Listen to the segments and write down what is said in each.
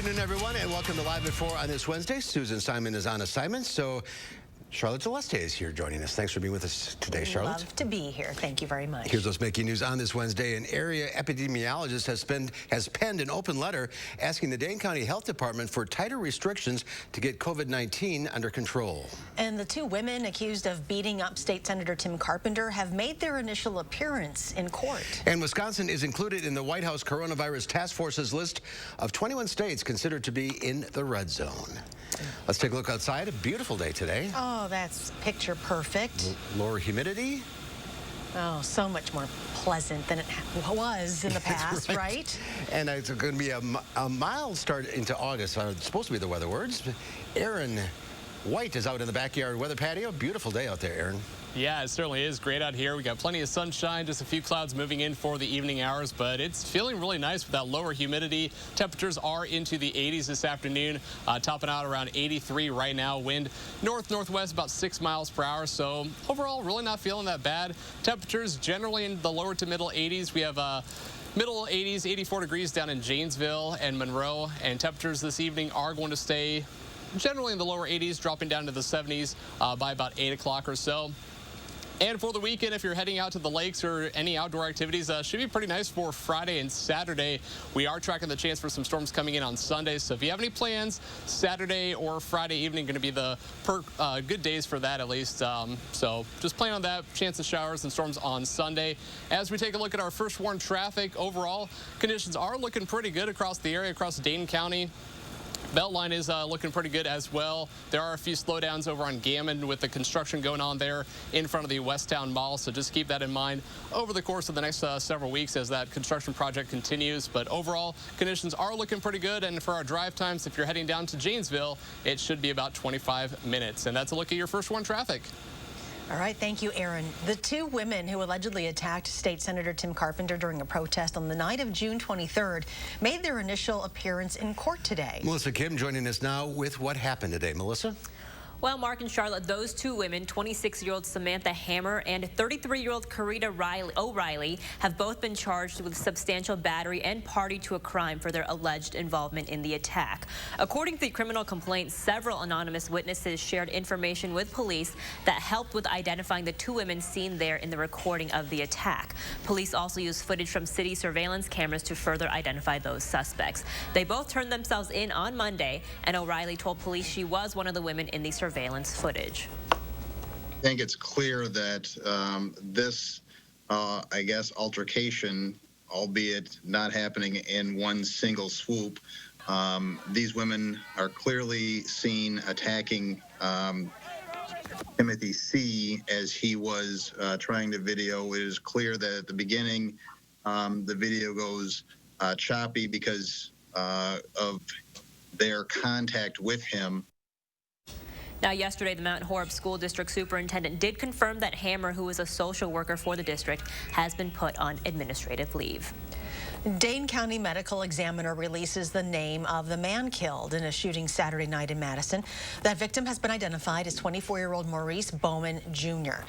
afternoon, everyone, and welcome to Live at 4 on this Wednesday. Susan Simon is on assignment, so Charlotte Celeste is here joining us. Thanks for being with us today, Charlotte. Love to be here. Thank you very much. Here's what's making news on this Wednesday. An area epidemiologist has penned an open letter asking the Dane County Health Department for tighter restrictions to get COVID-19 under control. And the two women accused of beating up State Senator Tim Carpenter have made their initial appearance in court. And Wisconsin is included in the White House Coronavirus Task Force's list of 21 states considered to be in the red zone. Let's take a look outside. A beautiful day today. Oh, that's picture perfect. Lower humidity. Oh, so much more pleasant than it was in the past, right? And it's going to be a mild start into August. It's supposed to be the weather words. Aaron White is out in the backyard weather patio. Beautiful day out there, Aaron. Yeah, it certainly is great out here. We got plenty of sunshine, just a few clouds moving in for the evening hours, but it's feeling really nice with that lower humidity. Temperatures are into the 80s this afternoon, topping out around 83 right now. Wind north-northwest about 6 miles per hour, so overall really not feeling that bad. Temperatures generally in the lower to middle 80s. We have middle 80s, 84 degrees down in Janesville and Monroe, and temperatures this evening are going to stay generally in the lower 80s, dropping down to the 70s by about 8 o'clock or so. And for the weekend, if you're heading out to the lakes or any outdoor activities, should be pretty nice for Friday and Saturday. We are tracking the chance for some storms coming in on Sunday. So if you have any plans, Saturday or Friday evening going to be the good days for that at least. So just plan on that. Chance of showers and storms on Sunday. As we take a look at our first warn traffic, overall conditions are looking pretty good across the area, across Dane County. Beltline is looking pretty good as well. There are a few slowdowns over on Gammon with the construction going on there in front of the Westtown Mall, so just keep that in mind over the course of the next several weeks as that construction project continues. But overall, conditions are looking pretty good, and for our drive times, if you're heading down to Janesville, it should be about 25 minutes. And that's a look at your first warn traffic. All right, thank you, Aaron. The two women who allegedly attacked State Senator Tim Carpenter during a protest on the night of June 23rd made their initial appearance in court today. Melissa Kim joining us now with what happened today. Melissa? Well, Mark and Charlotte, those two women, 26-year-old Samantha Hammer and 33-year-old Karita O'Reilly, have both been charged with substantial battery and party to a crime for their alleged involvement in the attack. According to the criminal complaint, several anonymous witnesses shared information with police that helped with identifying the two women seen there in the recording of the attack. Police also used footage from city surveillance cameras to further identify those suspects. They both turned themselves in on Monday, and O'Reilly told police she was one of the women in the surveillance footage. I think it's clear that this, I guess, altercation, albeit not happening in one single swoop, these women are clearly seen attacking Timothy C. as he was trying to video. It is clear that at the beginning, the video goes choppy because of their contact with him. Now, yesterday, the Mount Horeb School District Superintendent did confirm that Hammer, who is a social worker for the district, has been put on administrative leave. Dane County Medical Examiner releases the name of the man killed in a shooting Saturday night in Madison. That victim has been identified as 24-year-old Maurice Bowman, Jr.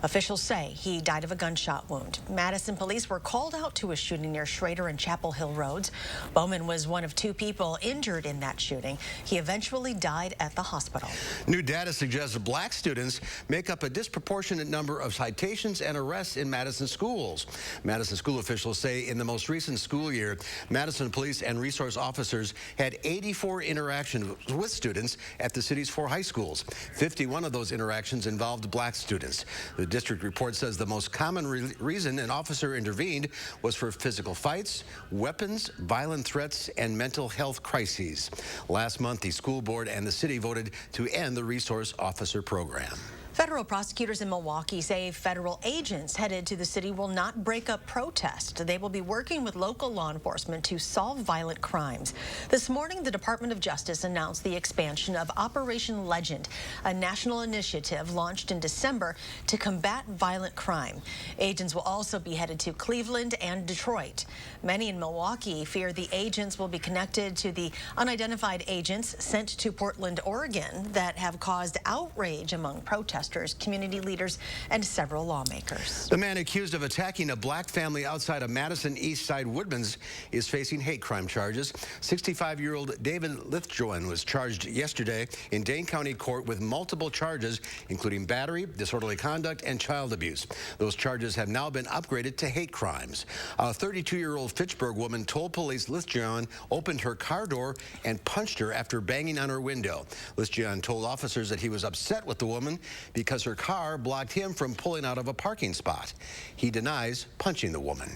Officials say he died of a gunshot wound. Madison police were called out to a shooting near Schrader and Chapel Hill Roads. Bowman was one of two people injured in that shooting. He eventually died at the hospital. New data suggests black students make up a disproportionate number of citations and arrests in Madison schools. Madison school officials say in the most recent school year, Madison police and resource officers had 84 interactions with students at the city's 4 high schools. 51 of those interactions involved black students. The district report says the most common reason an officer intervened was for physical fights, weapons, violent threats, and mental health crises. Last month, the school board and the city voted to end the resource officer program. Federal prosecutors in Milwaukee say federal agents headed to the city will not break up protests. They will be working with local law enforcement to solve violent crimes. This morning, the Department of Justice announced the expansion of Operation Legend, a national initiative launched in December to combat violent crime. Agents will also be headed to Cleveland and Detroit. Many in Milwaukee fear the agents will be connected to the unidentified agents sent to Portland, Oregon that have caused outrage among protesters. protesters, community leaders, and several lawmakers. The man accused of attacking a black family outside of Madison East Side Woodman's is facing hate crime charges. 65-year-old David Lithjoen was charged yesterday in Dane County Court with multiple charges, including battery, disorderly conduct, and child abuse. Those charges have now been upgraded to hate crimes. A 32-year-old Fitchburg woman told police Lithjoen opened her car door and punched her after banging on her window. Lithjoen told officers that he was upset with the woman because her car blocked him from pulling out of a parking spot. He denies punching the woman.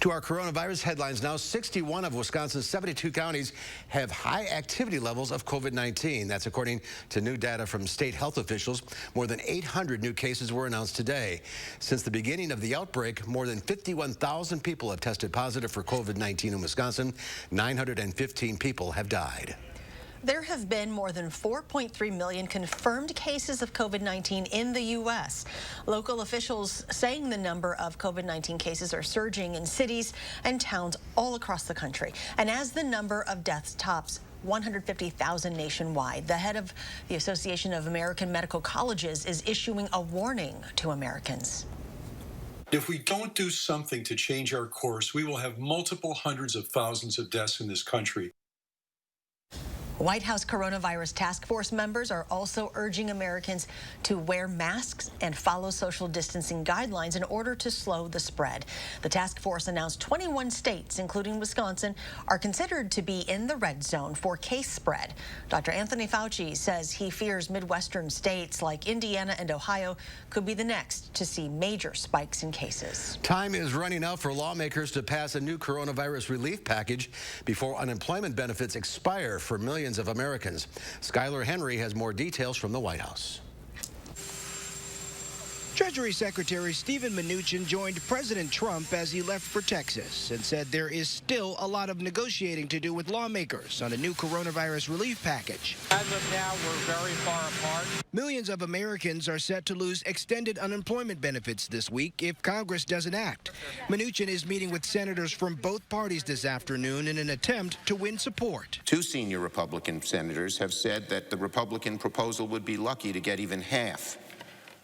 To our coronavirus headlines now. 61 of Wisconsin's 72 counties have high activity levels of COVID-19. That's according to new data from state health officials. More than 800 new cases were announced today. Since the beginning of the outbreak, more than 51,000 people have tested positive for COVID-19 in Wisconsin. 915 people have died. There have been more than 4.3 million confirmed cases of COVID-19 in the U.S. Local officials saying the number of COVID-19 cases are surging in cities and towns all across the country. And as the number of deaths tops 150,000 nationwide, the head of the Association of American Medical Colleges is issuing a warning to Americans. If we don't do something to change our course, we will have multiple hundreds of thousands of deaths in this country. White House coronavirus task force members are also urging Americans to wear masks and follow social distancing guidelines in order to slow the spread. The task force announced 21 states, including Wisconsin, are considered to be in the red zone for case spread. Dr. Anthony Fauci says he fears Midwestern states like Indiana and Ohio could be the next to see major spikes in cases. Time is running out for lawmakers to pass a new coronavirus relief package before unemployment benefits expire for millions of Americans. Skylar Henry has more details from the White House. Treasury Secretary Steven Mnuchin joined President Trump as he left for Texas and said there is still a lot of negotiating to do with lawmakers on a new coronavirus relief package. As of now, we're very far apart. Millions of Americans are set to lose extended unemployment benefits this week if Congress doesn't act. Mnuchin is meeting with senators from both parties this afternoon in an attempt to win support. Two senior Republican senators have said that the Republican proposal would be lucky to get even half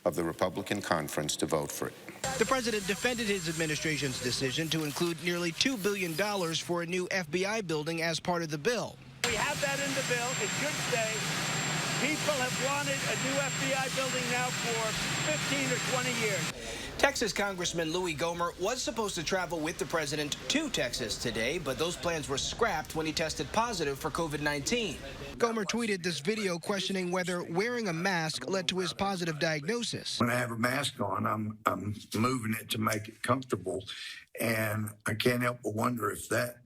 of the Republican conference to vote for it. The president defended his administration's decision to include nearly $2 billion for a new FBI building as part of the bill. We have that in the bill. It should stay. People have wanted a new FBI building now for 15 or 20 years. Texas Congressman Louis Gohmert was supposed to travel with the president to Texas today, but those plans were scrapped when he tested positive for COVID-19. Gohmert tweeted this video questioning whether wearing a mask led to his positive diagnosis. When I have a mask on, I'm moving it to make it comfortable, and I can't help but wonder if that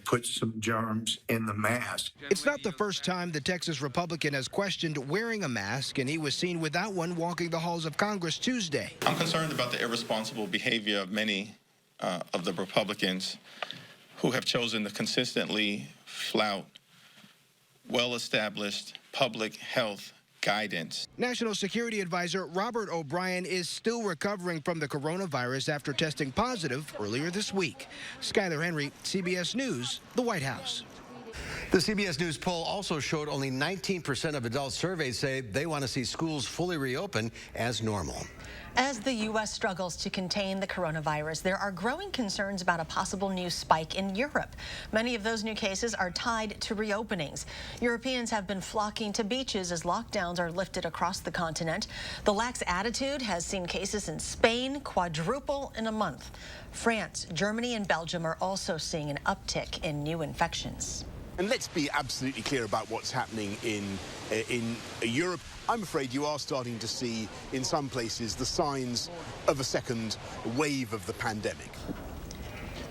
puts some germs in the mask. It's not the first time the Texas Republican has questioned wearing a mask, and he was seen without one walking the halls of Congress Tuesday. I'm concerned about the irresponsible behavior of many of the Republicans who have chosen to consistently flout well-established public health guidance. National Security Advisor Robert O'Brien is still recovering from the coronavirus after testing positive earlier this week. Skylar Henry, CBS News, the White House. The CBS News poll also showed only 19% of adults surveyed say they want to see schools fully reopen as normal. As the U.S. struggles to contain the coronavirus, there are growing concerns about a possible new spike in Europe. Many of those new cases are tied to reopenings. Europeans have been flocking to beaches as lockdowns are lifted across the continent. The lax attitude has seen cases in Spain quadruple in a month. France, Germany, and Belgium are also seeing an uptick in new infections. And let's be absolutely clear about what's happening in Europe. I'm afraid you are starting to see, in some places, the signs of a second wave of the pandemic.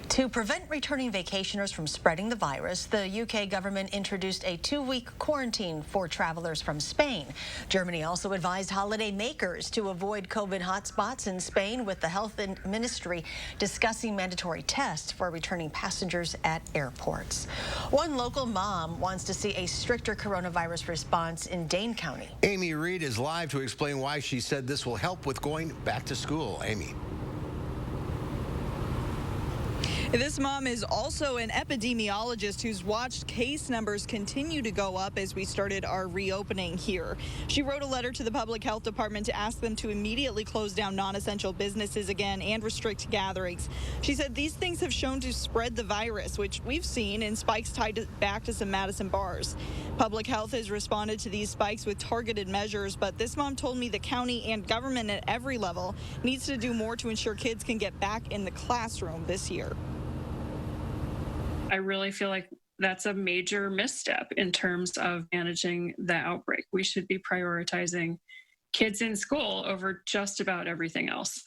To prevent returning vacationers from spreading the virus, the UK government introduced a 2-week quarantine for travelers from Spain. Germany also advised holiday makers to avoid COVID hotspots in Spain, with the health ministry discussing mandatory tests for returning passengers at airports. One local mom wants to see a stricter coronavirus response in Dane County. Amy Reed is live to explain why she said this will help with going back to school. Amy. This mom is also an epidemiologist who's watched case numbers continue to go up as we started our reopening here. She wrote a letter to the public health department to ask them to immediately close down non-essential businesses again and restrict gatherings. She said these things have shown to spread the virus, which we've seen in spikes tied back to some Madison bars. Public health has responded to these spikes with targeted measures, but this mom told me the county and government at every level needs to do more to ensure kids can get back in the classroom this year. I really feel like that's a major misstep in terms of managing the outbreak. We should be prioritizing kids in school over just about everything else.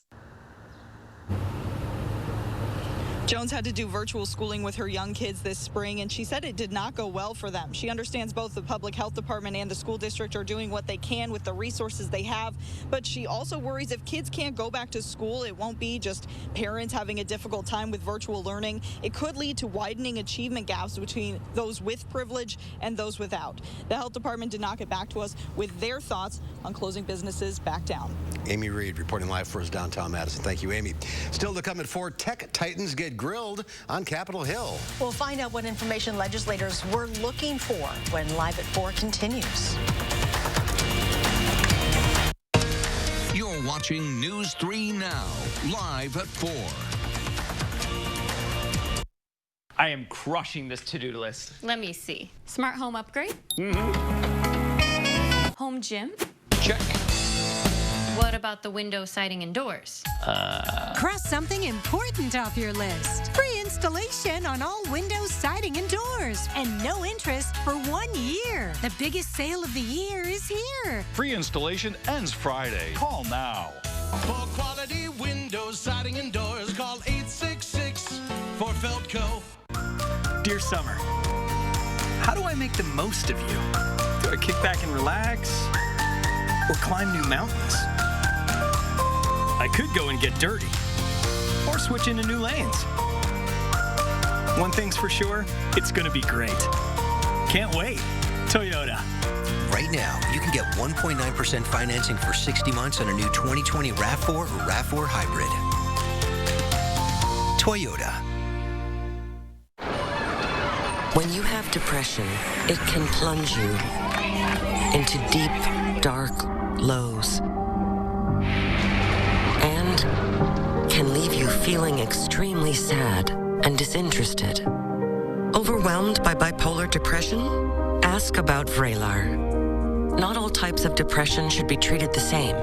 Jones had to do virtual schooling with her young kids this spring, and she said it did not go well for them. She understands both the public health department and the school district are doing what they can with the resources they have, but she also worries if kids can't go back to school, it won't be just parents having a difficult time with virtual learning. It could lead to widening achievement gaps between those with privilege and those without. The health department did not get back to us with their thoughts on closing businesses back down. Amy Reed reporting live for us downtown Madison. Thank you, Amy. Still to come at 4, tech titans get grilled on Capitol Hill. We'll find out what information legislators were looking for when Live at 4 continues. You're watching News 3 Now, live at 4. I am crushing this to-do list. Let me see. Smart home upgrade? Home gym? Check. What about the window, siding, and doors? Cross something important off your list. Free installation on all windows, siding, and doors. And no interest for 1 year. The biggest sale of the year is here. Free installation ends Friday. Call now. For quality windows, siding, and doors, call 866 for Feldco. Dear Summer, how do I make the most of you? Do I kick back and relax? Or climb new mountains? I could go and get dirty, or switch into new lanes. One thing's for sure, it's gonna be great. Can't wait. Toyota. Right now, you can get 1.9% financing for 60 months on a new 2020 RAV4 or RAV4 Hybrid. Toyota. When you have depression, it can plunge you into deep, dark lows and can leave you feeling extremely sad and disinterested. Overwhelmed by bipolar depression? Ask about Vraylar. Not all types of depression should be treated the same.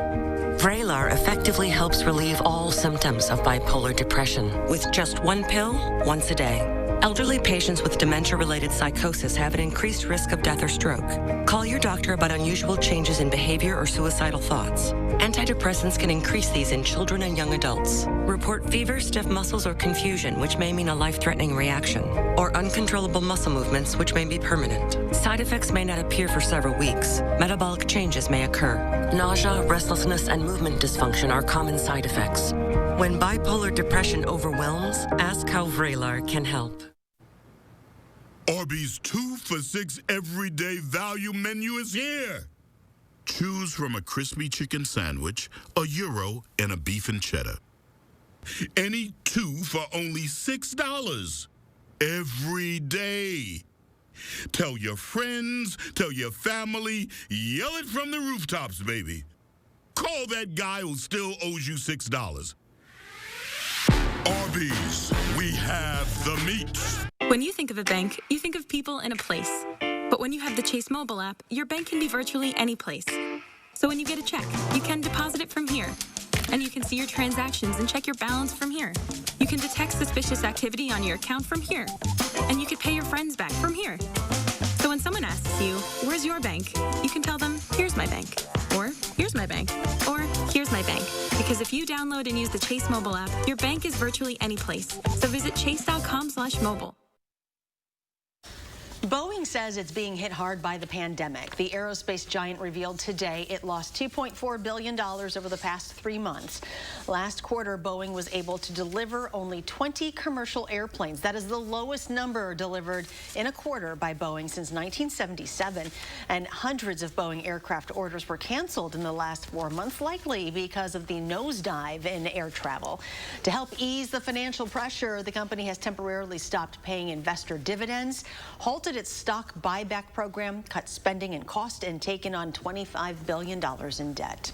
Vraylar effectively helps relieve all symptoms of bipolar depression with just one pill once a day. Elderly patients with dementia-related psychosis have an increased risk of death or stroke. Call your doctor about unusual changes in behavior or suicidal thoughts. Antidepressants can increase these in children and young adults. Report fever, stiff muscles, or confusion, which may mean a life-threatening reaction, or uncontrollable muscle movements, which may be permanent. Side effects may not appear for several weeks. Metabolic changes may occur. Nausea, restlessness, and movement dysfunction are common side effects. When bipolar depression overwhelms, ask how Vraylar can help. Arby's 2 for $6 everyday value menu is here. Choose from a crispy chicken sandwich, a gyro, and a beef and cheddar. Any 2 for only $6 every day. Tell your friends, tell your family, yell it from the rooftops, baby. Call that guy who still owes you $6. Arby's, we have the meat. When you think of a bank, you think of people in a place. But when you have the Chase mobile app, your bank can be virtually any place. So when you get a check, you can deposit it from here. And you can see your transactions and check your balance from here. You can detect suspicious activity on your account from here. And you can pay your friends back from here. So when someone asks you, where's your bank? You can tell them, here's my bank. Or, here's my bank. Or, here's my bank. Because if you download and use the Chase mobile app, your bank is virtually any place. So visit chase.com/mobile. Boeing says it's being hit hard by the pandemic. The aerospace giant revealed today it lost $2.4 billion over the past 3 months. Last quarter, Boeing was able to deliver only 20 commercial airplanes. That is the lowest number delivered in a quarter by Boeing since 1977. And hundreds of Boeing aircraft orders were canceled in the last 4 months, likely because of the nosedive in air travel. To help ease the financial pressure, the company has temporarily stopped paying investor dividends, halted its stock buyback program, cut spending and cost, and taken on $25 billion in debt.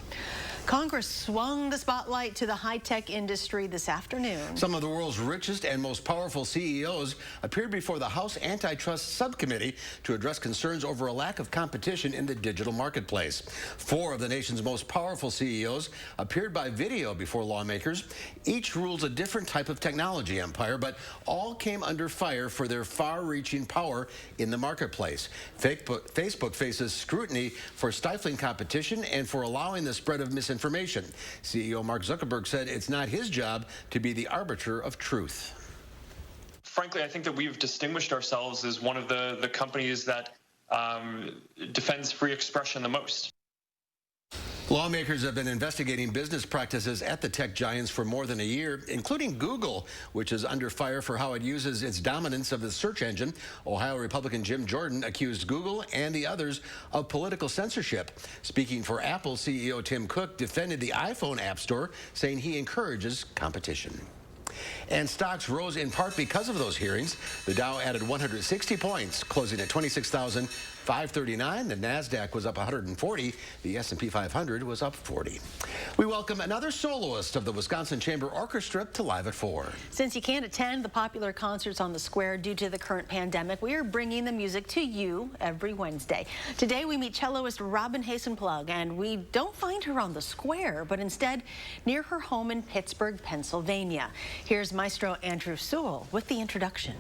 Congress swung the spotlight to the high-tech industry this afternoon. Some of the world's richest and most powerful CEOs appeared before the House Antitrust Subcommittee to address concerns over a lack of competition in the digital marketplace. 4 of the nation's most powerful CEOs appeared by video before lawmakers. Each rules a different type of technology empire, but all came under fire for their far-reaching power in the marketplace. Facebook faces scrutiny for stifling competition and for allowing the spread of misinformation. CEO Mark Zuckerberg said it's not his job to be the arbiter of truth. Frankly, I think that we've distinguished ourselves as one of the companies that defends free expression the most. Lawmakers have been investigating business practices at the tech giants for more than a year, including Google, which is under fire for how it uses its dominance of the search engine. Ohio Republican Jim Jordan accused Google and the others of political censorship. Speaking for Apple, CEO Tim Cook defended the iPhone App Store, saying he encourages competition. And stocks rose in part because of those hearings. The Dow added 160 points, closing at 26,539. The NASDAQ was up 140. The S&P 500 was up 40. We welcome another soloist of the Wisconsin Chamber Orchestra to Live at 4. Since you can't attend the popular concerts on the square due to the current pandemic, we are bringing the music to you every Wednesday. Today we meet celloist Robin Hasenplug, and we don't find her on the square, but instead near her home in Pittsburgh, Pennsylvania. Here's Maestro Andrew Sewell with the introduction.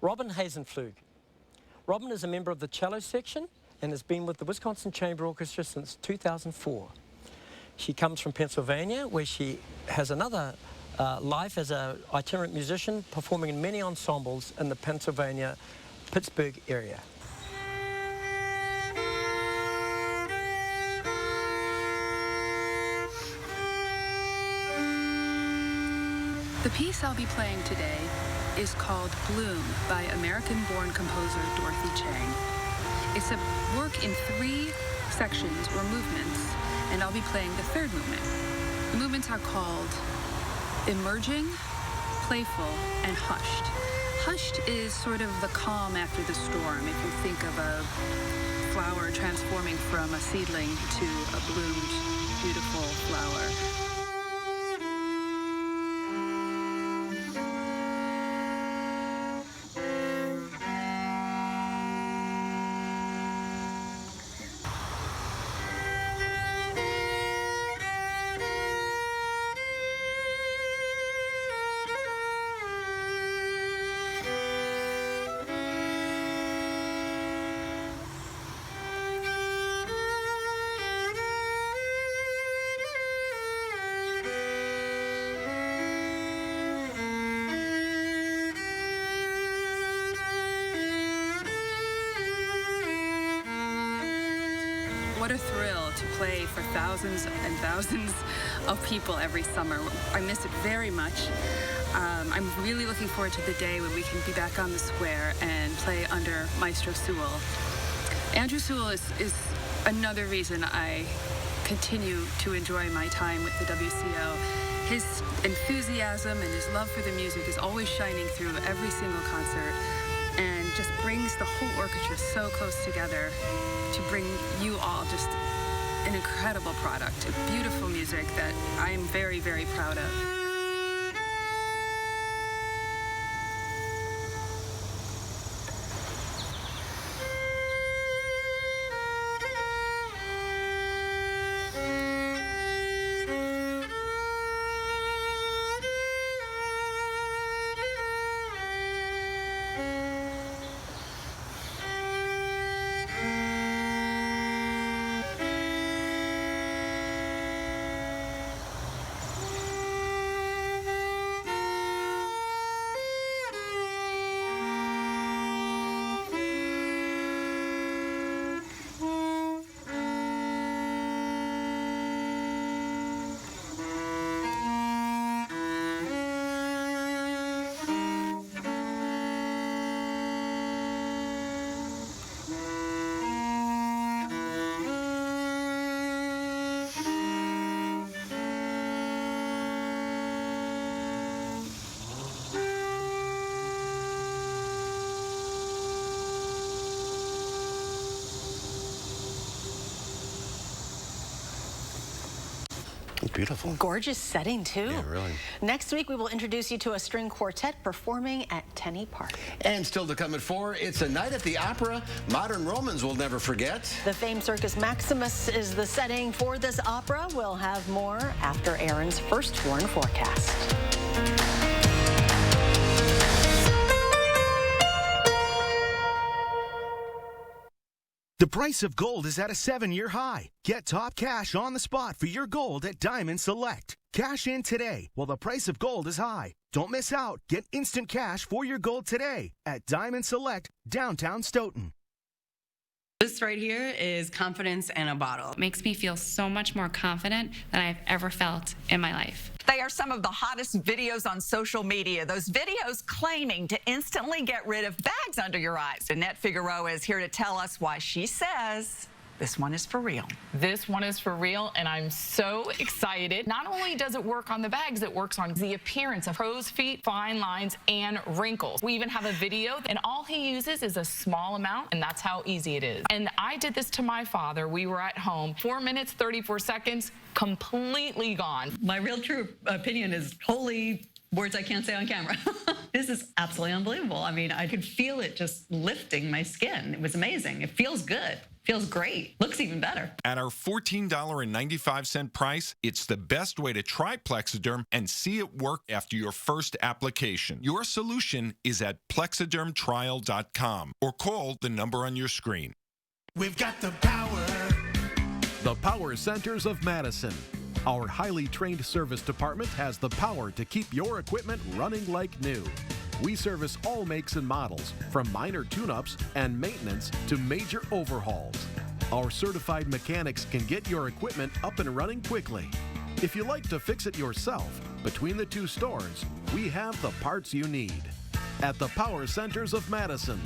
Robin Hasenplug. Robin is a member of the cello section and has been with the Wisconsin Chamber Orchestra since 2004. She comes from Pennsylvania, where she has another life as an itinerant musician, performing in many ensembles in the Pennsylvania, Pittsburgh area. The piece I'll be playing today is called Bloom by American-born composer Dorothy Chang. It's a work in 3 sections or movements, and I'll be playing the 3rd movement. The movements are called Emerging, Playful, and Hushed. Hushed is sort of the calm after the storm, if you think of a flower transforming from a seedling to a bloomed, beautiful flower. What a thrill to play for thousands and thousands of people every summer. I miss it very much. I'm really looking forward to the day when we can be back on the square and play under Maestro Sewell. Andrew Sewell is another reason I continue to enjoy my time with the WCO. His enthusiasm and his love for the music is always shining through every single concert and just brings the whole orchestra so close together to bring you all just an incredible product, beautiful music that I am very, very proud of. Beautiful. Gorgeous setting, too. Yeah, really. Next week, we will introduce you to a string quartet performing at Tenney Park. And still to come at 4, it's a night at the opera modern Romans will never forget. The famed Circus Maximus is the setting for this opera. We'll have more after Aaron's first foreign forecast. The price of gold is at a 7-year high. Get top cash on the spot for your gold at Diamond Select. Cash in today while the price of gold is high. Don't miss out. Get instant cash for your gold today at Diamond Select, downtown Stoughton. This right here is confidence in a bottle. It makes me feel so much more confident than I've ever felt in my life. They are some of the hottest videos on social media. Those videos claiming to instantly get rid of bags under your eyes. Annette Figueroa is here to tell us why she says this one is for real. This one is for real, and I'm so excited. Not only does it work on the bags, it works on the appearance of crow's feet, fine lines, and wrinkles. We even have a video, and all he uses is a small amount, and that's how easy it is. And I did this to my father. We were at home. 4 minutes, 34 seconds, completely gone. My real true opinion is holy words I can't say on camera. This is absolutely unbelievable. I mean, I could feel it just lifting my skin. It was amazing. It feels good. Feels great. Looks even better. At our $14.95 price, it's the best way to try Plexiderm and see it work after your first application. Your solution is at plexidermtrial.com or call the number on your screen. We've got the power. The Power Centers of Madison. Our highly trained service department has the power to keep your equipment running like new. We service all makes and models, from minor tune-ups and maintenance to major overhauls. Our certified mechanics can get your equipment up and running quickly. If you like to fix it yourself, between the 2 stores, we have the parts you need. At the Power Centers of Madison.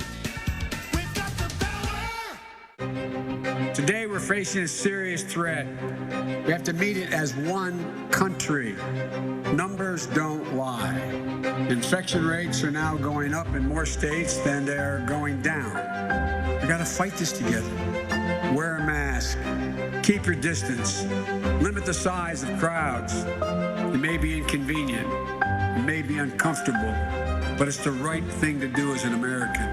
Today we're facing a serious threat. We have to meet it as one country. Numbers don't lie. Infection rates are now going up in more states than they're going down. We gotta fight this together. Wear a mask. Keep your distance. Limit the size of crowds. It may be inconvenient. It may be uncomfortable, but it's the right thing to do as an American.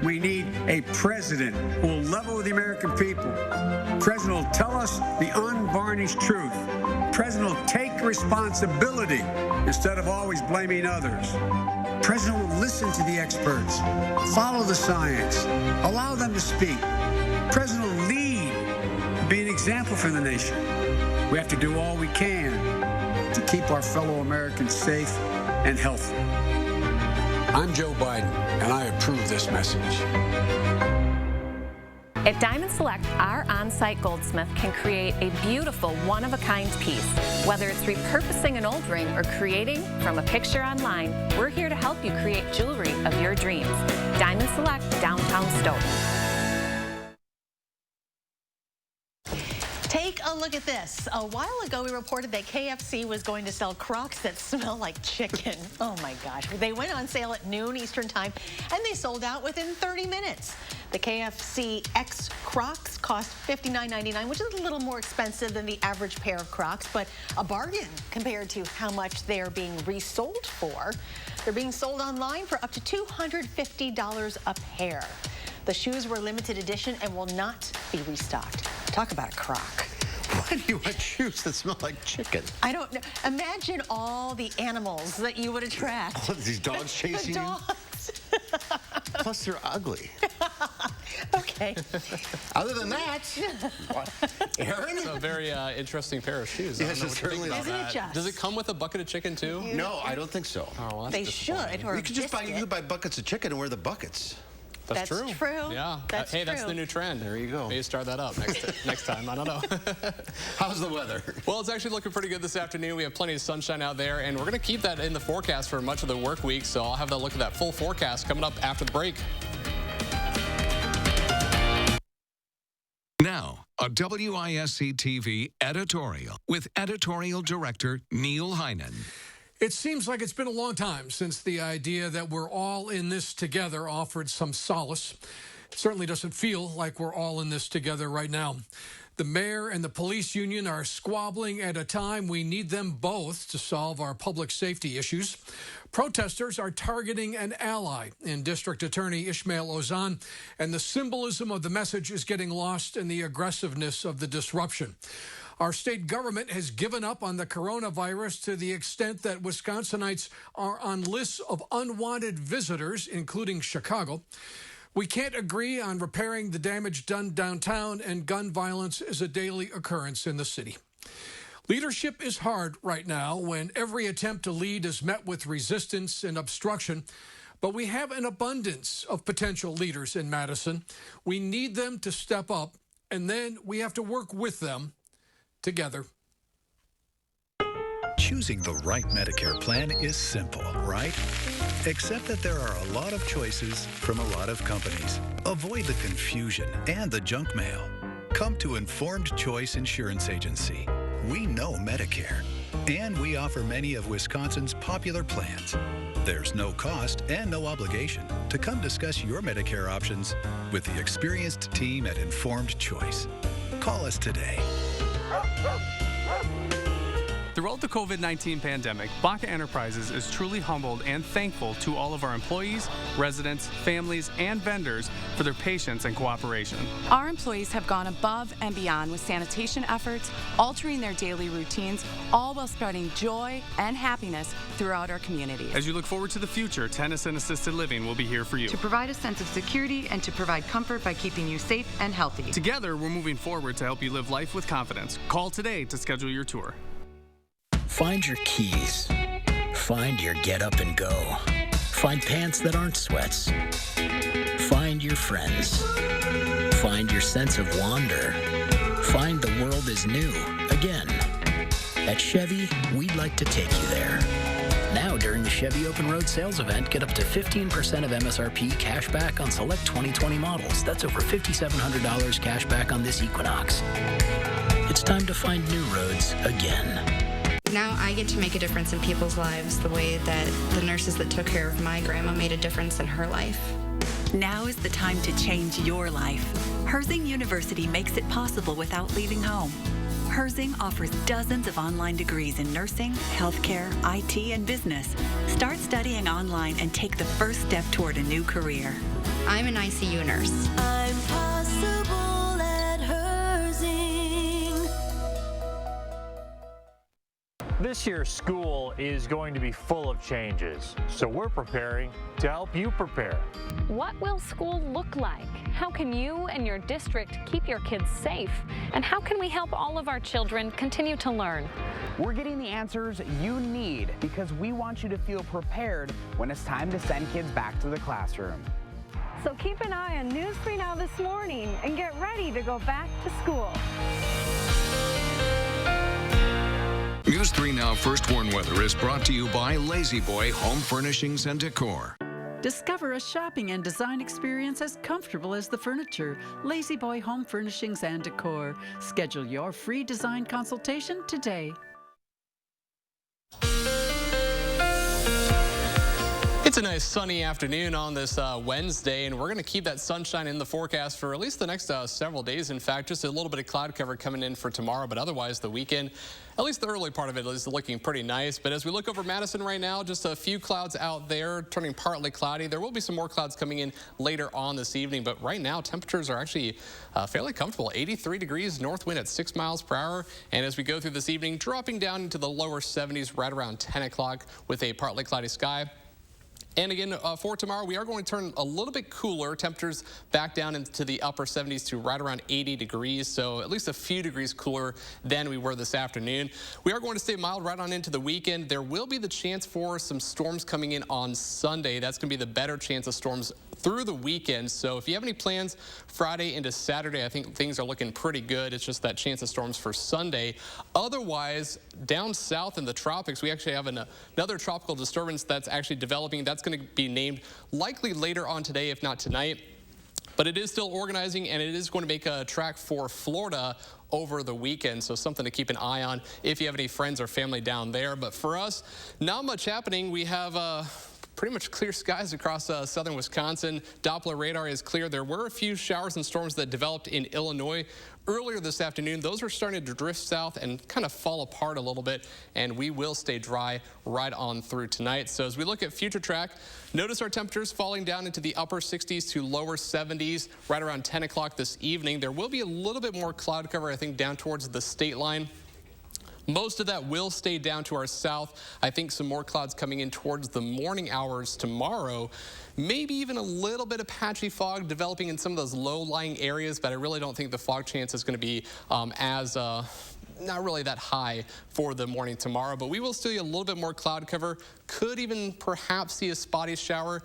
We need a president who will level with the American people. President will tell us the unvarnished truth. President will take responsibility instead of always blaming others. President will listen to the experts, follow the science, allow them to speak. President will lead, be an example for the nation. We have to do all we can to keep our fellow Americans safe and healthy. I'm Joe Biden, and I approve this message. At Diamond Select, our on-site goldsmith can create a beautiful, one-of-a-kind piece. Whether it's repurposing an old ring or creating from a picture online, we're here to help you create jewelry of your dreams. Diamond Select, downtown Stoughton. Take a look at this. A while ago, we reported that KFC was going to sell Crocs that smell like chicken. Oh my gosh. They went on sale at noon Eastern time, and they sold out within 30 minutes. The KFC X Crocs cost $59.99, which is a little more expensive than the average pair of Crocs, but a bargain compared to how much they're being resold for. They're being sold online for up to $250 a pair. The shoes were limited edition and will not be restocked. Talk about a crock. Why do you want shoes that smell like chicken? I don't know. Imagine all the animals that you would attract. All these dogs chasing the dogs. Plus, they're ugly. Okay. Other than that, Aaron? It's a very interesting pair of shoes. Yes, it certainly is. Isn't it just? Does it come with a bucket of chicken, too? No, I don't think so. Oh, well, that's They should, or you could just buy buckets of chicken and wear the buckets. That's true. Yeah. That's the new trend. There you go. Maybe start that up next time. I don't know. How's the weather? Well, it's actually looking pretty good this afternoon. We have plenty of sunshine out there, and we're going to keep that in the forecast for much of the work week. So I'll have that look at that full forecast coming up after the break. Now, a WISC-TV editorial with editorial director Neil Heinen. It seems like it's been a long time since the idea that we're all in this together offered some solace. It certainly doesn't feel like we're all in this together right now. The mayor and the police union are squabbling at a time we need them both to solve our public safety issues. Protesters are targeting an ally in District Attorney Ishmael Ozan, and the symbolism of the message is getting lost in the aggressiveness of the disruption. Our state government has given up on the coronavirus to the extent that Wisconsinites are on lists of unwanted visitors, including Chicago. We can't agree on repairing the damage done downtown, and gun violence is a daily occurrence in the city. Leadership is hard right now when every attempt to lead is met with resistance and obstruction, but we have an abundance of potential leaders in Madison. We need them to step up, and then we have to work with them together. Choosing the right Medicare plan is simple, right? Except that there are a lot of choices from a lot of companies. Avoid the confusion and the junk mail. Come to Informed Choice Insurance Agency. We know Medicare, and we offer many of Wisconsin's popular plans. There's no cost and no obligation to come discuss your Medicare options with the experienced team at Informed Choice. Call us today. Throughout the COVID-19 pandemic, Baca Enterprises is truly humbled and thankful to all of our employees, residents, families, and vendors for their patience and cooperation. Our employees have gone above and beyond with sanitation efforts, altering their daily routines, all while spreading joy and happiness throughout our communities. As you look forward to the future, Tennyson Assisted Living will be here for you. To provide a sense of security and to provide comfort by keeping you safe and healthy. Together, we're moving forward to help you live life with confidence. Call today to schedule your tour. Find your keys. Find your get up and go. Find pants that aren't sweats. Find your friends. Find your sense of wonder. Find the world is new again. At Chevy, we'd like to take you there. Now, during the Chevy Open Road Sales Event, get up to 15% of MSRP cash back on select 2020 models. That's over $5,700 cash back on this Equinox. It's time to find new roads again. Now I get to make a difference in people's lives the way that the nurses that took care of my grandma made a difference in her life. Now is the time to change your life. Herzing University makes it possible without leaving home. Herzing offers dozens of online degrees in nursing, healthcare, IT, and business. Start studying online and take the first step toward a new career. I'm an ICU nurse. I'm possible at Herzing. This year's school is going to be full of changes, so we're preparing to help you prepare. What will school look like? How can you and your district keep your kids safe? And how can we help all of our children continue to learn? We're getting the answers you need because we want you to feel prepared when it's time to send kids back to the classroom. So keep an eye on News 3 Now this morning and get ready to go back to school. News 3 Now First Warn Weather is brought to you by Lazy Boy Home Furnishings and Decor. Discover a shopping and design experience as comfortable as the furniture. Lazy Boy Home Furnishings and Decor. Schedule your free design consultation today. It's a nice sunny afternoon on this Wednesday, and we're going to keep that sunshine in the forecast for at least the next several days. In fact, just a little bit of cloud cover coming in for tomorrow, but otherwise the weekend, at least the early part of it, is looking pretty nice. But as we look over Madison right now, just a few clouds out there, turning partly cloudy. There will be some more clouds coming in later on this evening, but right now temperatures are actually fairly comfortable. 83 degrees, north wind at 6 miles per hour. And as we go through this evening, dropping down into the lower 70s right around 10 o'clock with a partly cloudy sky. And again, for tomorrow, we are going to turn a little bit cooler. Temperatures back down into the upper 70s to right around 80 degrees. So at least a few degrees cooler than we were this afternoon. We are going to stay mild right on into the weekend. There will be the chance for some storms coming in on Sunday. That's going to be the better chance of storms through the weekend. So if you have any plans Friday into Saturday, I think things are looking pretty good. It's just that chance of storms for Sunday. Otherwise, down south in the tropics, we actually have another tropical disturbance that's actually developing. That's going to be named likely later on today, if not tonight. But it is still organizing, and it is going to make a track for Florida over the weekend, so something to keep an eye on if you have any friends or family down there. But for us, not much happening. We have pretty much clear skies across southern Wisconsin. Doppler radar is clear. There were a few showers and storms that developed in Illinois earlier this afternoon. Those are starting to drift south and kind of fall apart a little bit, and we will stay dry right on through tonight. So as we look at future track, notice our temperatures falling down into the upper 60s to lower 70s right around 10 o'clock this evening. There will be a little bit more cloud cover, I think, down towards the state line. Most of that will stay down to our south. I think some more clouds coming in towards the morning hours tomorrow. Maybe even a little bit of patchy fog developing in some of those low-lying areas, but I really don't think the fog chance is going to be not really that high for the morning tomorrow. But we will still see a little bit more cloud cover. Could even perhaps see a spotty shower.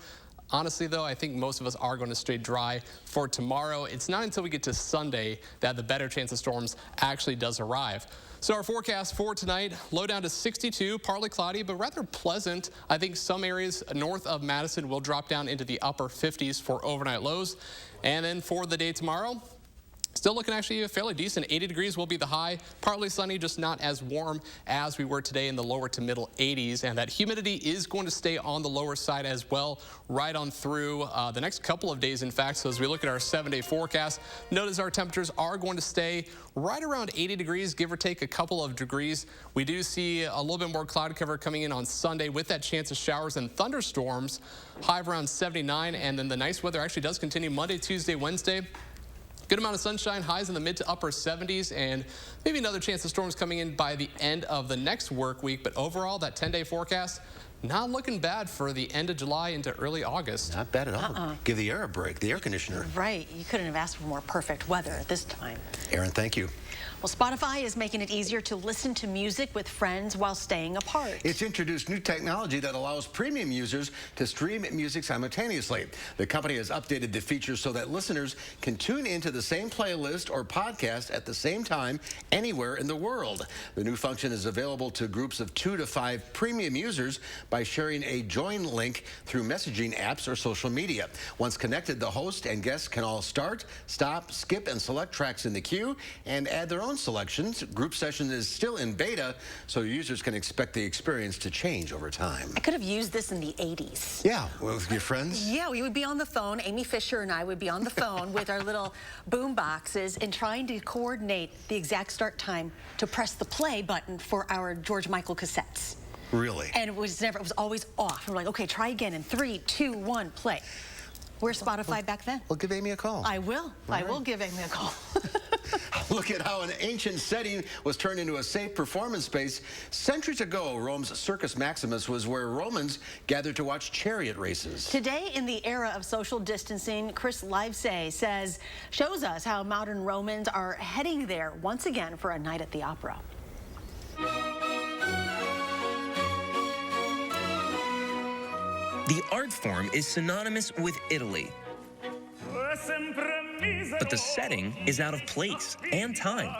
Honestly, though, I think most of us are going to stay dry for tomorrow. It's not until we get to Sunday that the better chance of storms actually does arrive. So our forecast for tonight, low down to 62, partly cloudy, but rather pleasant. I think some areas north of Madison will drop down into the upper 50s for overnight lows. And then for the day tomorrow, still looking actually fairly decent. 80 degrees will be the high. Partly sunny, just not as warm as we were today in the lower to middle 80s. And that humidity is going to stay on the lower side as well, right on through the next couple of days, in fact. So as we look at our 7-day forecast, notice our temperatures are going to stay right around 80 degrees, give or take a couple of degrees. We do see a little bit more cloud cover coming in on Sunday with that chance of showers and thunderstorms. High of around 79, and then the nice weather actually does continue Monday, Tuesday, Wednesday. Good amount of sunshine, highs in the mid to upper 70s, and maybe another chance of storms coming in by the end of the next work week. But overall, that 10-day forecast, not looking bad for the end of July into early August. Not bad at all. Give the air a break, the air conditioner. Right. You couldn't have asked for more perfect weather at this time. Aaron, thank you. Well, Spotify is making it easier to listen to music with friends while staying apart. It's introduced new technology that allows premium users to stream music simultaneously. The company has updated the feature so that listeners can tune into the same playlist or podcast at the same time anywhere in the world. The new function is available to groups of 2 to 5 premium users by sharing a join link through messaging apps or social media. Once connected, the host and guests can all start, stop, skip, and select tracks in the queue and add their own selections. Group session is still in beta, so users can expect the experience to change over time. I could have used this in the 80s. Yeah, with your friends? Yeah, we would be on the phone. Amy Fisher and I would be on the phone with our little boom boxes and trying to coordinate the exact start time to press the play button for our George Michael cassettes. Really? And it was always off. And we're like, okay, try again in 3, 2, 1, play. Where's Spotify back then? Well, give Amy a call. I will. I will give Amy a call. Look at how an ancient setting was turned into a safe performance space. Centuries ago, Rome's Circus Maximus was where Romans gathered to watch chariot races. Today, in the era of social distancing, Chris Livesay shows us how modern Romans are heading there once again for a night at the opera. The art form is synonymous with Italy, but the setting is out of place and time.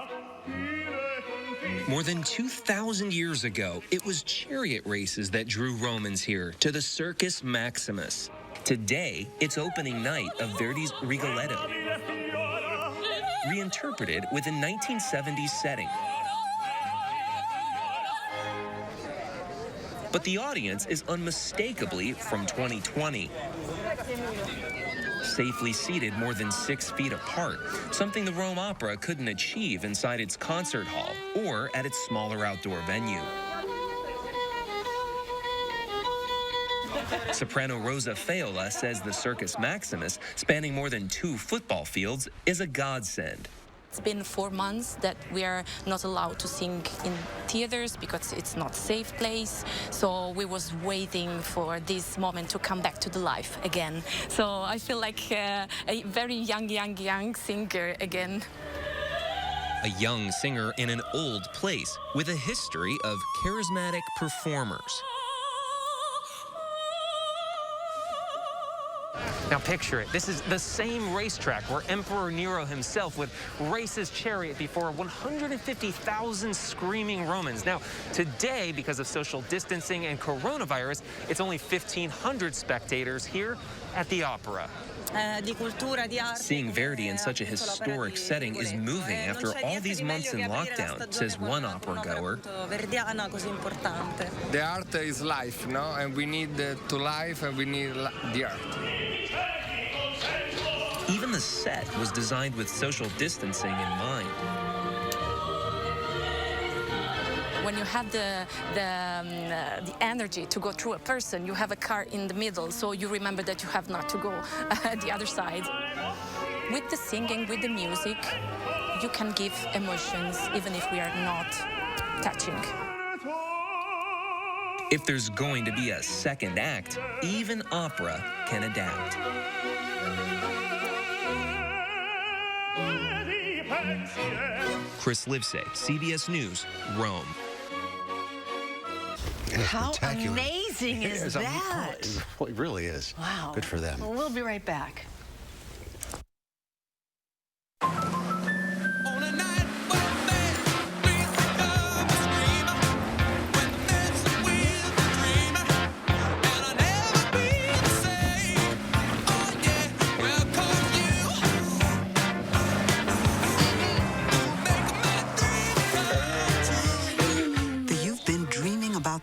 More than 2,000 years ago, it was chariot races that drew Romans here to the Circus Maximus. Today, it's opening night of Verdi's Rigoletto, reinterpreted with a 1970s setting. But the audience is unmistakably from 2020. Safely seated more than 6 feet apart, something the Rome Opera couldn't achieve inside its concert hall or at its smaller outdoor venue. Soprano Rosa Feola says the Circus Maximus, spanning more than 2 football fields, is a godsend. It's been 4 months that we are not allowed to sing in theaters because it's not a safe place. So we was waiting for this moment to come back to the life again. So I feel like a very young singer again. A young singer in an old place with a history of charismatic performers. Now picture it. This is the same racetrack where Emperor Nero himself would race his chariot before 150,000 screaming Romans. Now, today, because of social distancing and coronavirus, it's only 1,500 spectators here at the Opera. Seeing Verdi in such a historic setting is moving after all these months in lockdown, says one opera goer. The art is life, no? And we need to life and we need the art. Even the set was designed with social distancing in mind. When you have the energy to go through a person, you have a car in the middle, so you remember that you have not to go the other side. With the singing, with the music, you can give emotions even if we are not touching. If there's going to be a second act, even opera can adapt. Chris Livesay, CBS News, Rome. How amazing is that? It really is. Wow. Good for them. Well, we'll be right back.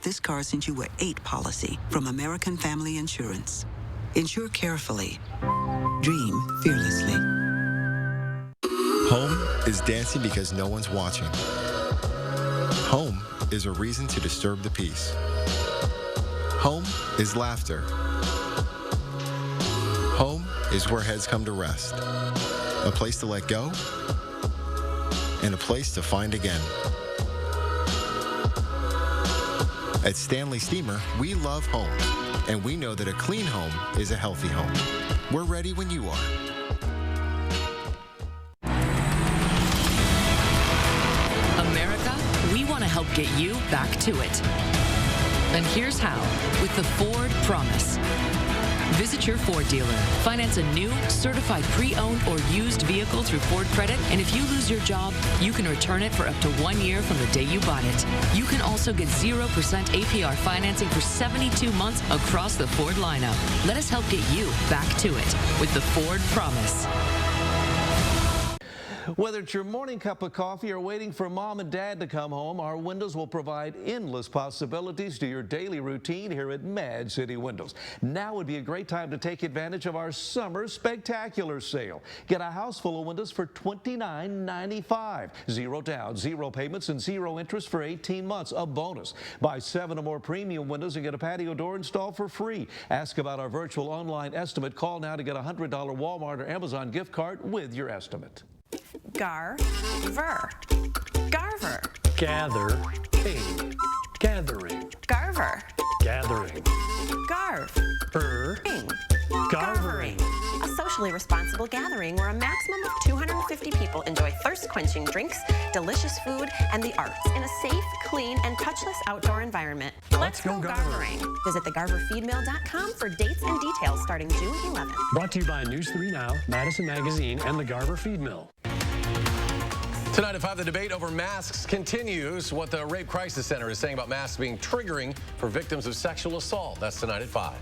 This car since you were 8 policy from American Family Insurance. Insure carefully. Dream fearlessly. Home is dancing because no one's watching. Home is a reason to disturb the peace. Home is laughter. Home is where heads come to rest. A place to let go and a place to find again. At Stanley Steamer, we love home, and we know that a clean home is a healthy home. We're ready when you are. America, we want to help get you back to it. And here's how, with the Ford Promise. Visit your Ford dealer. Finance a new, certified pre-owned or used vehicle through Ford Credit, and if you lose your job, you can return it for up to 1 year from the day you bought it. You can also get 0% APR financing for 72 months across the Ford lineup. Let us help get you back to it with the Ford Promise. Whether it's your morning cup of coffee or waiting for mom and dad to come home, our windows will provide endless possibilities to your daily routine here at Mad City Windows. Now would be a great time to take advantage of our summer spectacular sale. Get a house full of windows for $29.95. 0 down, 0 payments, and 0 interest for 18 months. A bonus. Buy 7 or more premium windows and get a patio door installed for free. Ask about our virtual online estimate. Call now to get a $100 Walmart or Amazon gift card with your estimate. Garver. Garver. Gather. Gathering. Garver. Gathering. Garv. Garvering. A socially responsible gathering where a maximum of 250 people enjoy thirst-quenching drinks, delicious food, and the arts in a safe, clean, and touchless outdoor environment. Let's go garvering. Visit thegarverfeedmill.com for dates and details starting June 11th. Brought to you by News 3 Now, Madison Magazine, and the Garver Feed Mill. Tonight at 5, the debate over masks continues. What the Rape Crisis Center is saying about masks being triggering for victims of sexual assault. That's tonight at 5.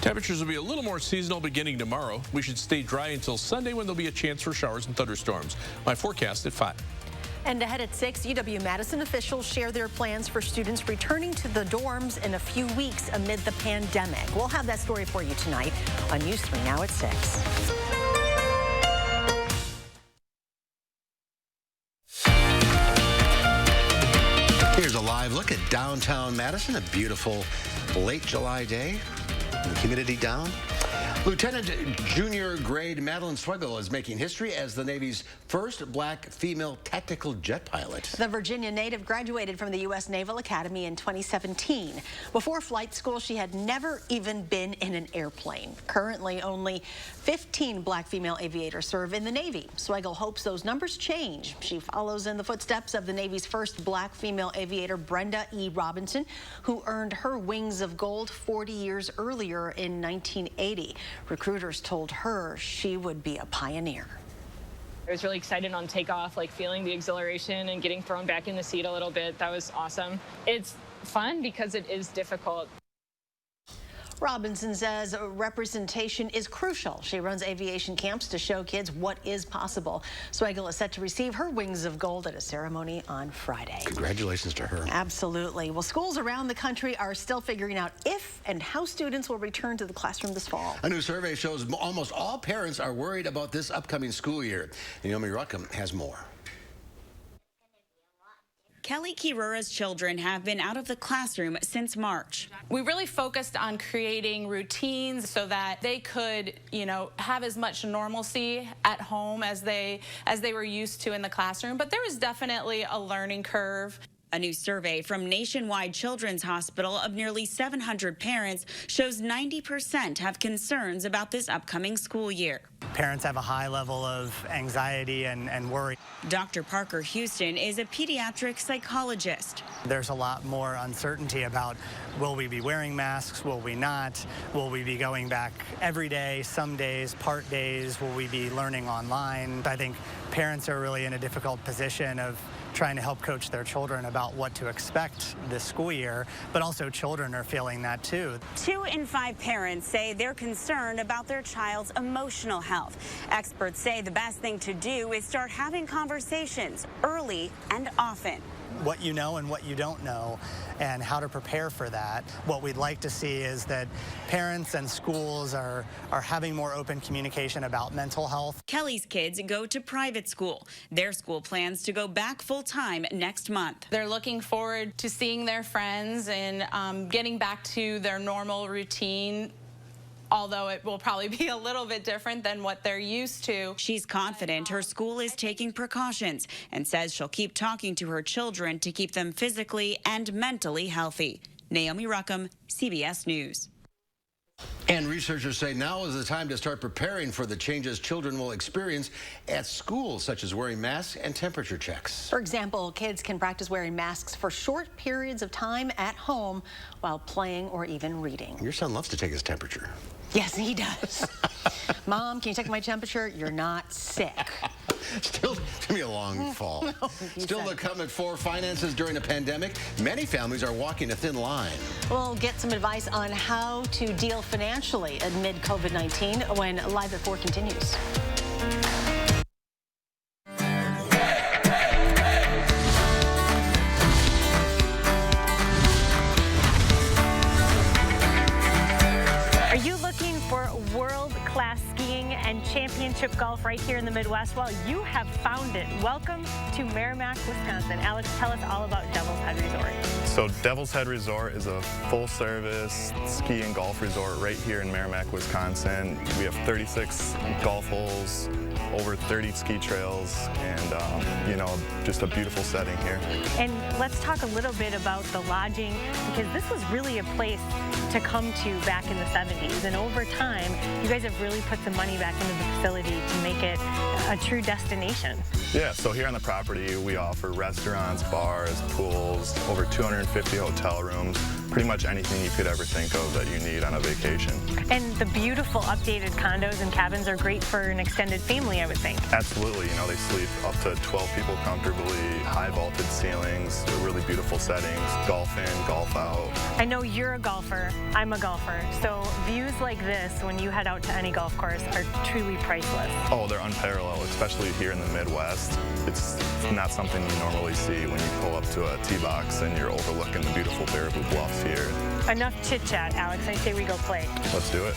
Temperatures will be a little more seasonal beginning tomorrow. We should stay dry until Sunday when there'll be a chance for showers and thunderstorms. My forecast at 5. And ahead at 6, UW-Madison officials share their plans for students returning to the dorms in a few weeks amid the pandemic. We'll have that story for you tonight on News 3 Now at 6. Here's a live look at downtown Madison, a beautiful late July day. The humidity down. Lieutenant Junior Grade Madeline Swiggle is making history as the Navy's first black female tactical jet pilot. The Virginia native graduated from the U.S. Naval Academy in 2017. Before flight school, she had never even been in an airplane. Currently, only 15 black female aviators serve in the Navy. Swiggle hopes those numbers change. She follows in the footsteps of the Navy's first black female aviator, Brenda E. Robinson, who earned her wings of gold 40 years earlier in 1980. Recruiters told her she would be a pioneer. I was really excited on takeoff, like feeling the exhilaration and getting thrown back in the seat a little bit. That was awesome. It's fun because it is difficult. Robinson says representation is crucial. She runs aviation camps to show kids what is possible. Swagel is set to receive her Wings of Gold at a ceremony on Friday. Congratulations to her. Absolutely. Well, schools around the country are still figuring out if and how students will return to the classroom this fall. A new survey shows almost all parents are worried about this upcoming school year. Naomi Ruckham has more. Kelly Kirura's children have been out of the classroom since March. We really focused on creating routines so that they could, have as much normalcy at home as they were used to in the classroom. But there was definitely a learning curve. A new survey from Nationwide Children's Hospital of nearly 700 parents shows 90% have concerns about this upcoming school year. Parents have a high level of anxiety and worry. Dr. Parker Houston is a pediatric psychologist. There's a lot more uncertainty about, will we be wearing masks, will we not? Will we be going back every day, some days, part days? Will we be learning online? I think parents are really in a difficult position of trying to help coach their children about what to expect this school year, but also children are feeling that too. 2 in 5 parents say they're concerned about their child's emotional health. Experts say the best thing to do is start having conversations early and often. What you know and what you don't know and how to prepare for that. What we'd like to see is that parents and schools are having more open communication about mental health. Kelly's kids go to private school. Their school plans to go back full-time next month. They're looking forward to seeing their friends and getting back to their normal routine, although it will probably be a little bit different than what they're used to. She's confident her school is taking precautions and says she'll keep talking to her children to keep them physically and mentally healthy. Naomi Ruckham, CBS News. And researchers say now is the time to start preparing for the changes children will experience at school, such as wearing masks and temperature checks. For example, kids can practice wearing masks for short periods of time at home while playing or even reading. Your son loves to take his temperature. Yes, he does. Mom, can you take my temperature? You're not sick. Still to be a long fall. No, Still to come at 4, finances during a pandemic. Many families are walking a thin line. We'll get some advice on how to deal financially amid COVID-19 when Live at 4 continues. Are you looking for world-class skiing and championship golf right here in the Midwest? Well, you have found it. Welcome to Merrimack, Wisconsin. Alex, tell us all about Devil's Head Resort. So Devil's Head Resort is a full-service ski and golf resort right here in Merrimack, Wisconsin. We have 36 golf holes, over 30 ski trails, and just a beautiful setting here. And let's talk a little bit about the lodging, because this was really a place to come to back in the 70s. And over time, you guys have really put some money back into the facility to make it a true destination. Yeah, so here on the property, we offer restaurants, bars, pools, over 250 hotel rooms, pretty much anything you could ever think of that you need on a vacation. And the beautiful updated condos and cabins are great for an extended family, I would think. Absolutely, they sleep up to 12 people comfortably, high vaulted ceilings, really beautiful settings, golf in, golf out. I know you're a golfer, I'm a golfer, so views like this when you head out to any golf course are truly priceless. Oh, they're unparalleled, especially here in the Midwest. It's not something you normally see when you pull up to a tee box and you're overlooking the beautiful Baraboo Bluffs here. Enough chit-chat, Alex. I say we go play. Let's do it.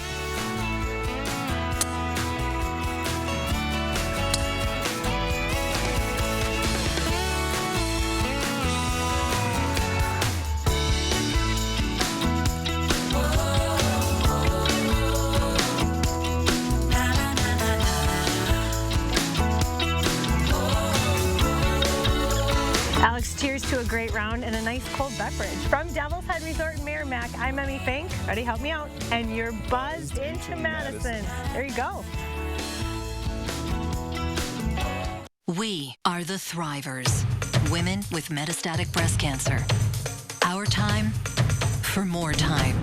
Alex, cheers to a great round and a nice cold beverage. From Devil's Head Resort in Merrimack, I'm Emmy Fink. Ready, help me out. And you're buzzed into Madison. There you go. We are the Thrivers, women with metastatic breast cancer. Our time for more time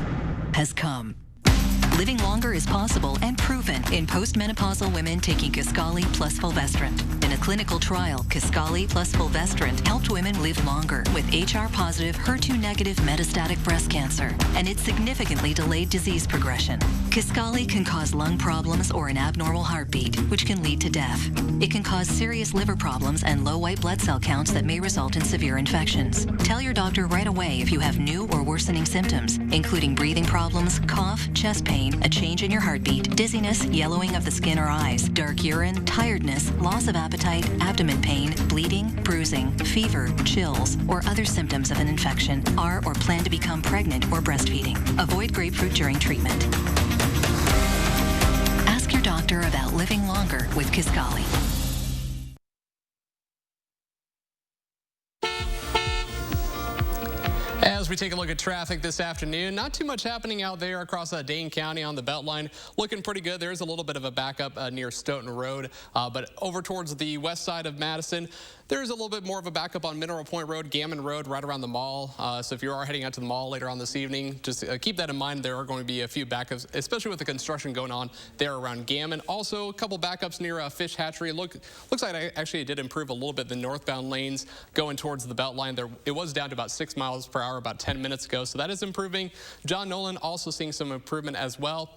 has come. Living longer is possible and proven in postmenopausal women taking Kisqali plus fulvestrant. In a clinical trial, Kisqali plus fulvestrant helped women live longer with HR-positive, HER2-negative metastatic breast cancer, and it significantly delayed disease progression. Kisqali can cause lung problems or an abnormal heartbeat, which can lead to death. It can cause serious liver problems and low white blood cell counts that may result in severe infections. Tell your doctor right away if you have new or worsening symptoms, including breathing problems, cough, chest pain, a change in your heartbeat, dizziness, yellowing of the skin or eyes, dark urine, tiredness, loss of appetite, abdomen pain, bleeding, bruising, fever, chills, or other symptoms of an infection, are or plan to become pregnant or breastfeeding. Avoid grapefruit during treatment. Ask your doctor about living longer with Kisqali. As we take a look at traffic this afternoon, not too much happening out there across Dane County on the Beltline. Looking pretty good. There's a little bit of a backup near Stoughton Road, but over towards the west side of Madison, there's a little bit more of a backup on Mineral Point Road, Gammon Road, right around the mall. So if you are heading out to the mall later on this evening, just keep that in mind. There are going to be a few backups, especially with the construction going on there around Gammon. Also, a couple backups near Fish Hatchery. Looks like it did improve a little bit. The northbound lanes going towards the Beltline, it was down to about 6 miles per hour about 10 minutes ago, so that is improving. John Nolan also seeing some improvement as well.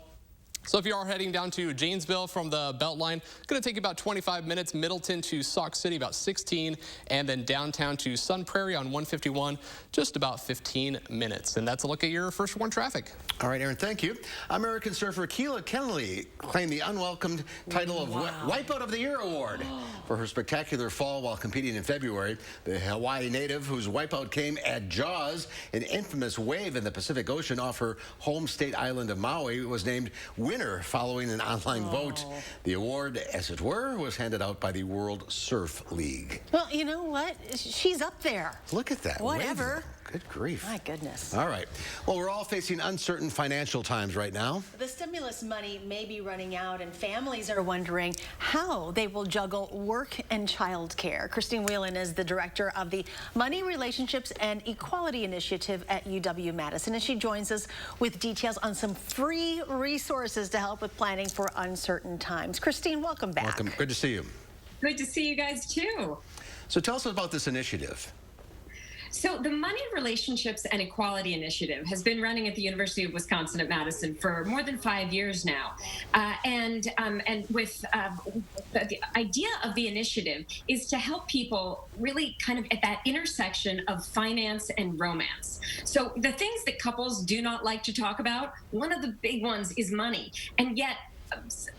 So if you are heading down to Janesville from the Beltline, going to take you about 25 minutes. Middleton to Sauk City, about 16. And then downtown to Sun Prairie on 151, just about 15 minutes. And that's a look at your First One traffic. All right, Aaron, thank you. American surfer Keela Kennelly claimed the unwelcomed title of Wipeout of the Year award for her spectacular fall while competing in February. The Hawaii native, whose wipeout came at Jaws, an infamous wave in the Pacific Ocean off her home state island of Maui, was named winner following an online vote. The award, as it were, was handed out by the World Surf League. Well, you know what? She's up there. Look at that. Whatever. Wave. Good grief. My goodness. All right. Well, we're all facing uncertain financial times right now. The stimulus money may be running out, and families are wondering how they will juggle work and child care. Christine Whelan is the director of the Money, Relationships, and Equality Initiative at UW-Madison, and she joins us with details on some free resources to help with planning for uncertain times. Christine, welcome back. Welcome. Good to see you. Good to see you guys, too. So tell us about this initiative. So the Money, Relationships, and Equality Initiative has been running at the University of Wisconsin at Madison for more than 5 years now. And with the idea of the initiative is to help people really kind of at that intersection of finance and romance. So the things that couples do not like to talk about, one of the big ones is money. And yet,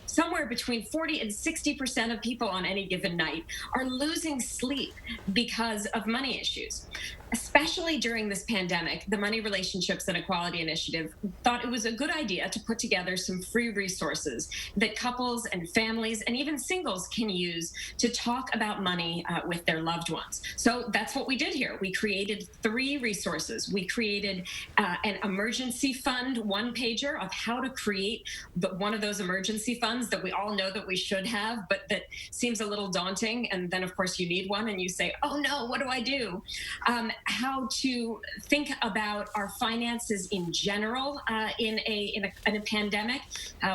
somewhere between 40 and 60% of people on any given night are losing sleep because of money issues. Especially during this pandemic, the Money, Relationships, and Equality Initiative thought it was a good idea to put together some free resources that couples and families and even singles can use to talk about money with their loved ones. So that's what we did here. We created 3 resources. We created an emergency fund one-pager of how to create one of those emergency funds that we all know that we should have, but that seems a little daunting. And then, of course, you need one and you say, oh, no, what do I do? How to think about our finances in general in a pandemic.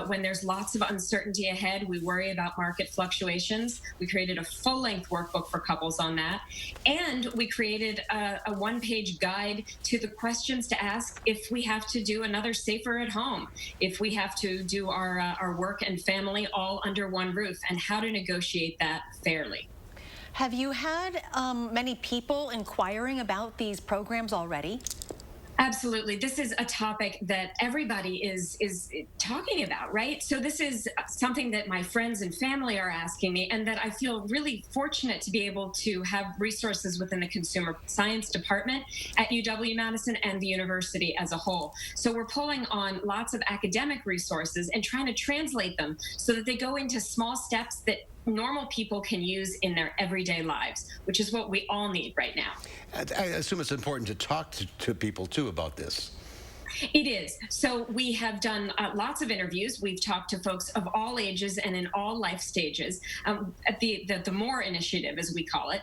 When there's lots of uncertainty ahead, we worry about market fluctuations. We created a full-length workbook for couples on that. And we created a one-page guide to the questions to ask if we have to do another Safer at Home, if we have to do our work and family all under one roof, and how to negotiate that fairly. Have you had many people inquiring about these programs already? Absolutely. This is a topic that everybody is talking about, right? So this is something that my friends and family are asking me, and that I feel really fortunate to be able to have resources within the Consumer Science Department at UW-Madison and the university as a whole. So we're pulling on lots of academic resources and trying to translate them so that they go into small steps that normal people can use in their everyday lives, which is what we all need right now. I assume it's important to talk to people, too, about this. It is. So we have done lots of interviews. We've talked to folks of all ages and in all life stages. At the MORE initiative, as we call it,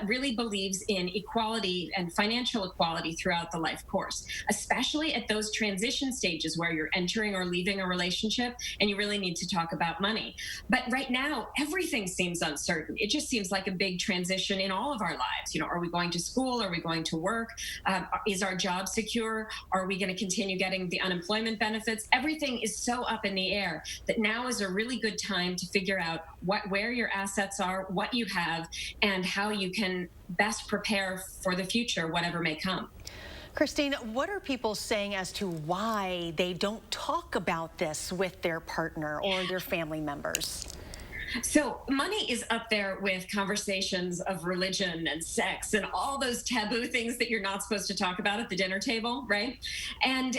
really believes in equality and financial equality throughout the life course, especially at those transition stages where you're entering or leaving a relationship and you really need to talk about money. But right now, everything seems uncertain. It just seems like a big transition in all of our lives. You know, are we going to school? Are we going to work? Is our job secure? Are we going to continue getting the unemployment benefits? Everything is so up in the air that now is a really good time to figure out where your assets are, what you have, and how you can best prepare for the future, whatever may come. Christine, what are people saying as to why they don't talk about this with their partner or their family members? So money is up there with conversations of religion and sex and all those taboo things that you're not supposed to talk about at the dinner table, right? And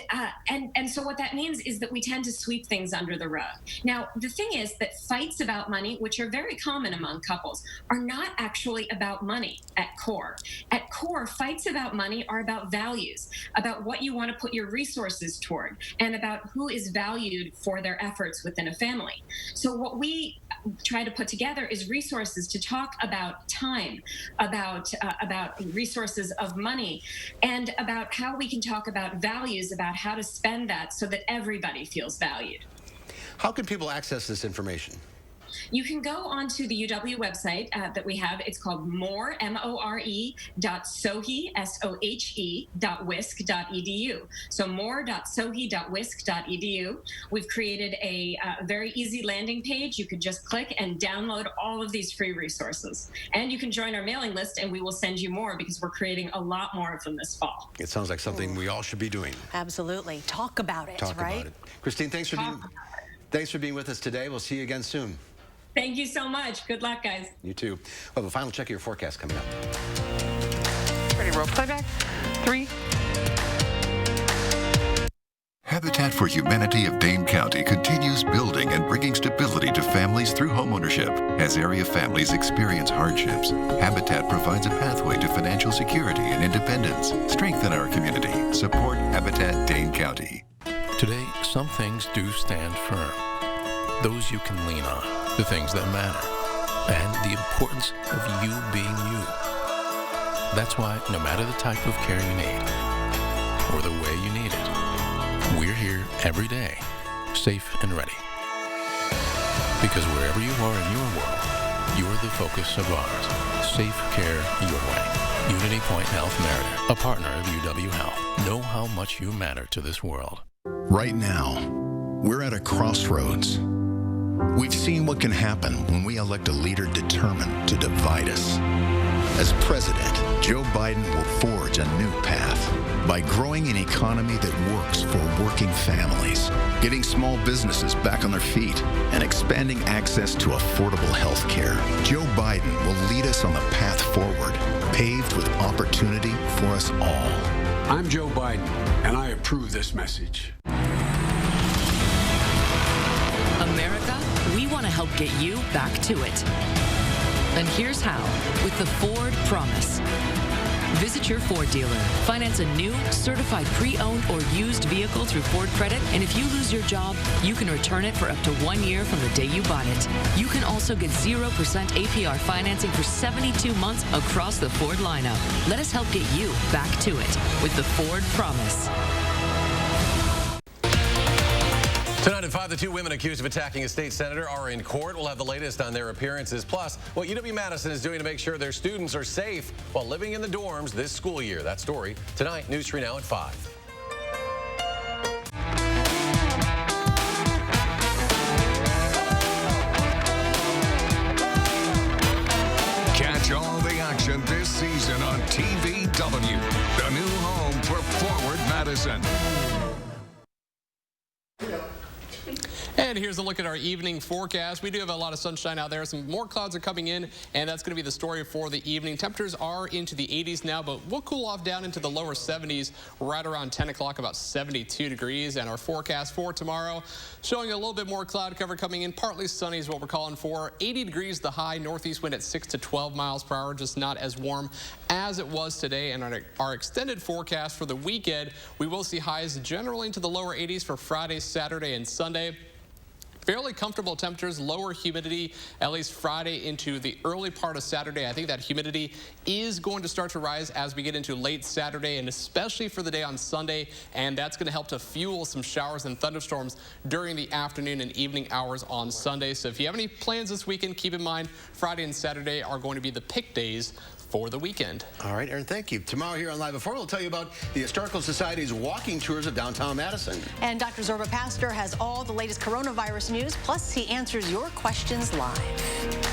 so what that means is that we tend to sweep things under the rug. Now, the thing is that fights about money, which are very common among couples, are not actually about money at core. At core, fights about money are about values, about what you want to put your resources toward, and about who is valued for their efforts within a family. So what we try to put together is resources to talk about time, about resources of money, and about how we can talk about values, about how to spend that so that everybody feels valued. How can people access this information? You can go onto the UW website that we have. It's called more, more.sohe, sohe.wisc.edu. So more.sohe.wisc.edu. We've created a very easy landing page. You could just click and download all of these free resources. And you can join our mailing list, and we will send you more because we're creating a lot more of them this fall. It sounds like something we all should be doing. Absolutely. Talk about it, Talk right? about it. Christine, thanks for being with us today. We'll see you again soon. Thank you so much. Good luck, guys. You too. We'll have a final check of your forecast coming up. Ready, roll playback. 3. Habitat for Humanity of Dane County continues building and bringing stability to families through homeownership. As area families experience hardships, Habitat provides a pathway to financial security and independence. Strengthen our community. Support Habitat Dane County. Today, some things do stand firm. Those you can lean on, the things that matter, and the importance of you being you. That's why no matter the type of care you need, or the way you need it, we're here every day, safe and ready. Because wherever you are in your world, you're the focus of ours. Safe care your way. Unity Point Health Meriden, a partner of UW Health. Know how much you matter to this world. Right now, we're at a crossroads. We've seen what can happen when we elect a leader determined to divide us. As president, Joe Biden will forge a new path by growing an economy that works for working families, getting small businesses back on their feet, and expanding access to affordable health care. Joe Biden will lead us on the path forward, paved with opportunity for us all. I'm Joe Biden, and I approve this message. America, we want to help get you back to it. And here's how, with the Ford Promise. Visit your Ford dealer. Finance a new, certified pre-owned or used vehicle through Ford Credit, and if you lose your job, you can return it for up to 1 year from the day you bought it. You can also get 0% APR financing for 72 months across the Ford lineup. Let us help get you back to it with the Ford Promise. Tonight at 5, the 2 women accused of attacking a state senator are in court. We'll have the latest on their appearances. Plus, what UW-Madison is doing to make sure their students are safe while living in the dorms this school year. That story tonight, News 3 Now at 5. Catch all the action this season on TVW, the new home for Forward Madison. And here's a look at our evening forecast. We do have a lot of sunshine out there. Some more clouds are coming in, and that's going to be the story for the evening. Temperatures are into the 80s now, but we'll cool off down into the lower 70s right around 10 o'clock, about 72 degrees. And our forecast for tomorrow showing a little bit more cloud cover coming in. Partly sunny is what we're calling for. 80 degrees the high, northeast wind at 6 to 12 miles per hour, just not as warm as it was today. And our extended forecast for the weekend, we will see highs generally into the lower 80s for Friday, Saturday, and Sunday. Fairly comfortable temperatures, lower humidity, at least Friday into the early part of Saturday. I think that humidity is going to start to rise as we get into late Saturday, and especially for the day on Sunday. And that's going to help to fuel some showers and thunderstorms during the afternoon and evening hours on Sunday. So if you have any plans this weekend, keep in mind Friday and Saturday are going to be the pick days for the weekend. All right, Aaron, thank you. Tomorrow here on Live Before, we'll tell you about the Historical Society's walking tours of downtown Madison. And Dr. Zorba Pastor has all the latest coronavirus news, plus he answers your questions live.